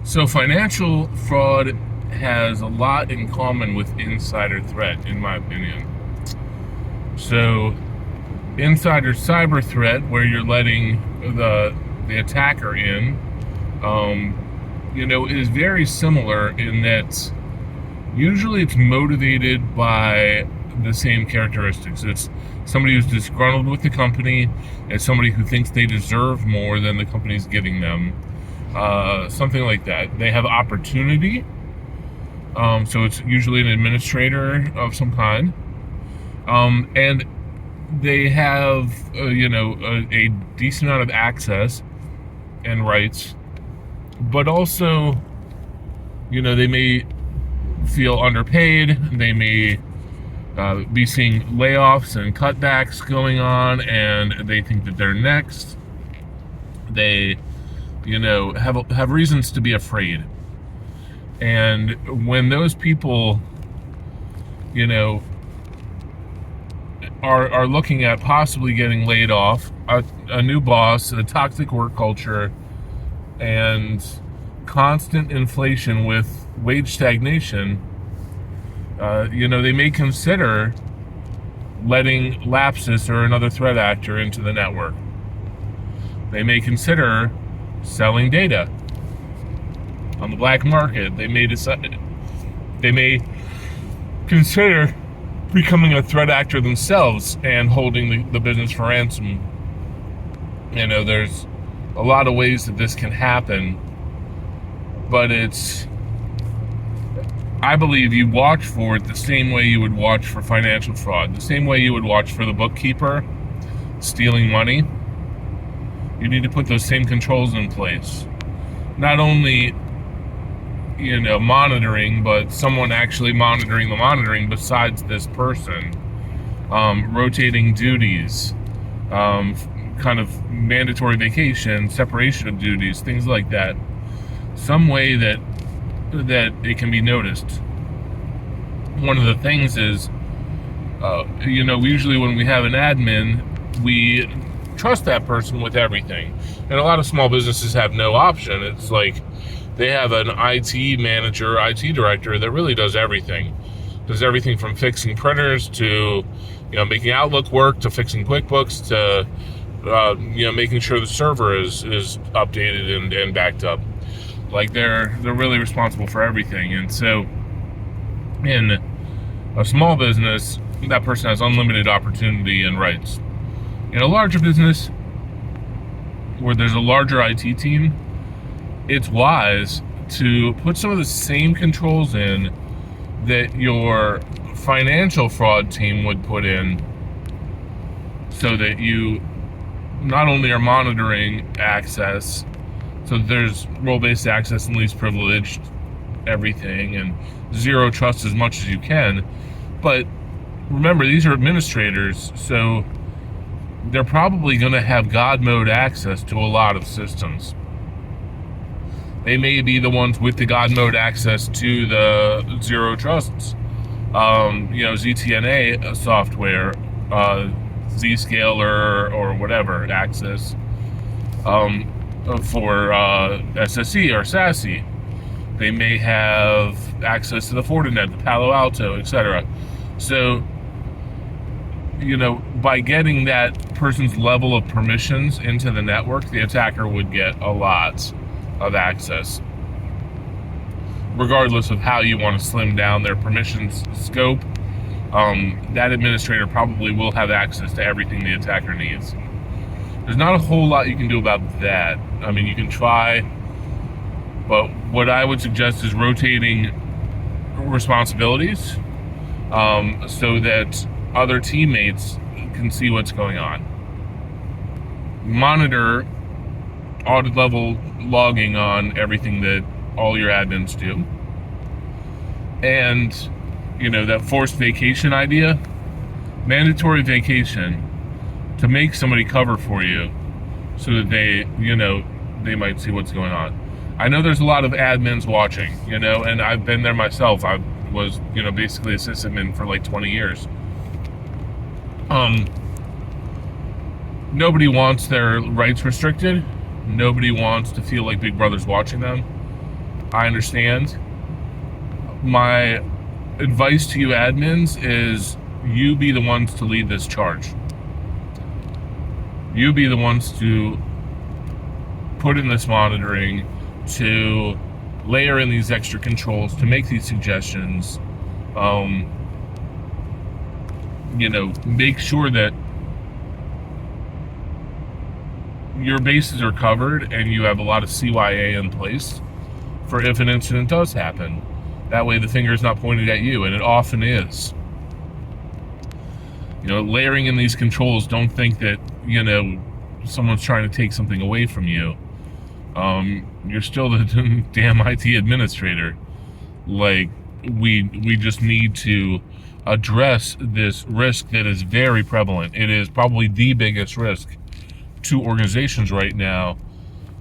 So financial fraud has a lot in common with insider threat, in my opinion. So insider cyber threat, where you're letting the attacker in, is very similar in that usually it's motivated by the same characteristics. It's somebody who's disgruntled with the company, it's somebody who thinks they deserve more than the company's giving them. Something like that. They have opportunity, so it's usually an administrator of some kind, and they have a decent amount of access and rights, but also they may feel underpaid. They may be seeing layoffs and cutbacks going on, and they think that they're next. They have reasons to be afraid. And when those people, are looking at possibly getting laid off, a new boss, a toxic work culture, and constant inflation with wage stagnation, they may consider letting Lapsus or another threat actor into the network. They may consider selling data on the black market. They may consider becoming a threat actor themselves and holding the business for ransom. There's a lot of ways that this can happen, but I believe you watch for it the same way you would watch for financial fraud, the same way you would watch for the bookkeeper stealing money. You need to put those same controls in place. Not only, monitoring, but someone actually monitoring the monitoring besides this person. Rotating duties, kind of mandatory vacation, separation of duties, things like that. Some way that it can be noticed. One of the things is, usually when we have an admin, we trust that person with everything. And a lot of small businesses have no option. It's like they have an IT manager, IT director that really does everything. Does everything from fixing printers to, making Outlook work, to fixing QuickBooks, to, making sure the server is updated and backed up. Like they're really responsible for everything. And so in a small business, that person has unlimited opportunity and rights. In a larger business, where there's a larger IT team, it's wise to put some of the same controls in that your financial fraud team would put in, so that you not only are monitoring access, so there's role-based access and least privileged everything, and zero trust as much as you can. But remember, these are administrators, so they're probably going to have God mode access to a lot of systems. They may be the ones with the God mode access to the zero trusts, ZTNA software, Zscaler or whatever access, for SSE or SASE. They may have access to the Fortinet, the Palo Alto, etc. So, by getting that person's level of permissions into the network, the attacker would get a lot of access, regardless of how you want to slim down their permissions scope. That administrator probably will have access to everything the attacker needs. There's not a whole lot you can do about that. I mean, you can try, but what I would suggest is rotating responsibilities, so that other teammates can see what's going on. Monitor audit level logging on everything that all your admins do. And, that forced vacation idea, mandatory vacation to make somebody cover for you so that they might see what's going on. I know there's a lot of admins watching, and I've been there myself. I was, basically a sysadmin for like 20 years. Nobody wants their rights restricted. Nobody wants to feel like Big Brother's watching them. I understand. My advice to you admins is you be the ones to lead this charge. You be the ones to put in this monitoring, to layer in these extra controls, to make these suggestions. Make sure that your bases are covered and you have a lot of CYA in place for if an incident does happen. That way the finger is not pointed at you, and it often is. Layering in these controls, don't think that, someone's trying to take something away from you. You're still the damn IT administrator. Like, we just need to address this risk that is very prevalent. It is probably the biggest risk to organizations right now,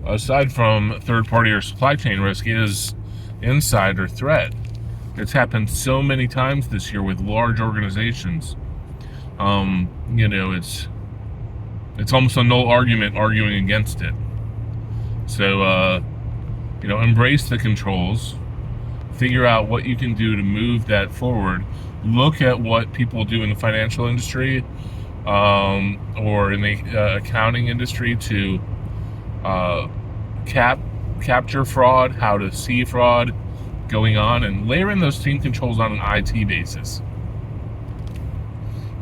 aside from third-party or supply chain risk, is insider threat. It's happened so many times this year with large organizations. It's almost a null argument arguing against it. So, embrace the controls, figure out what you can do to move that forward. Look at what people do in the financial industry, or in the accounting industry to capture fraud, how to see fraud going on, and layer in those team controls on an IT basis.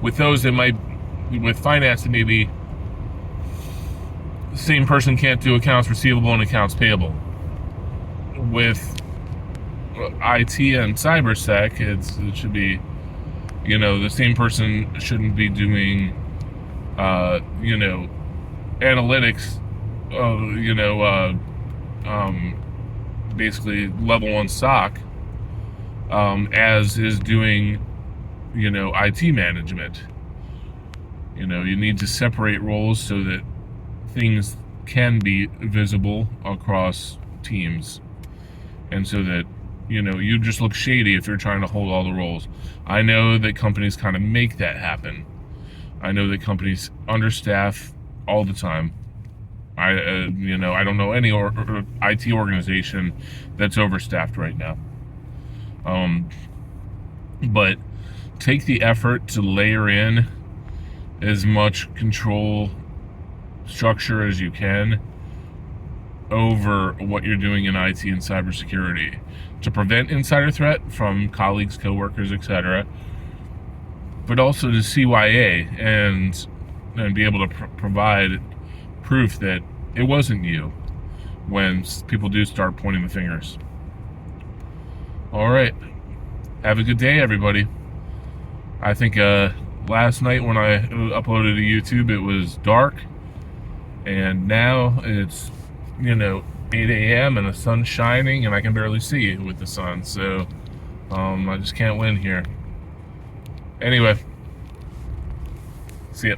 With those, with finance, it may be the same person can't do accounts receivable and accounts payable. With IT and cybersec, it should be, the same person shouldn't be doing, analytics, basically level 1 SOC, as is doing, IT management. You need to separate roles so that things can be visible across teams, and so that you just look shady if you're trying to hold all the roles. I know that companies kind of make that happen. I know that companies understaff all the time. I don't know any IT organization that's overstaffed right now. But take the effort to layer in as much control structure as you can over what you're doing in IT and cybersecurity to prevent insider threat from colleagues, coworkers, etc., but also to CYA and be able to provide proof that it wasn't you when people do start pointing the fingers. All right. Have a good day, everybody. I think last night when I uploaded to YouTube, it was dark, and now it's 8 a.m. and the sun's shining, and I can barely see with the sun. So I just can't win here. Anyway, see ya.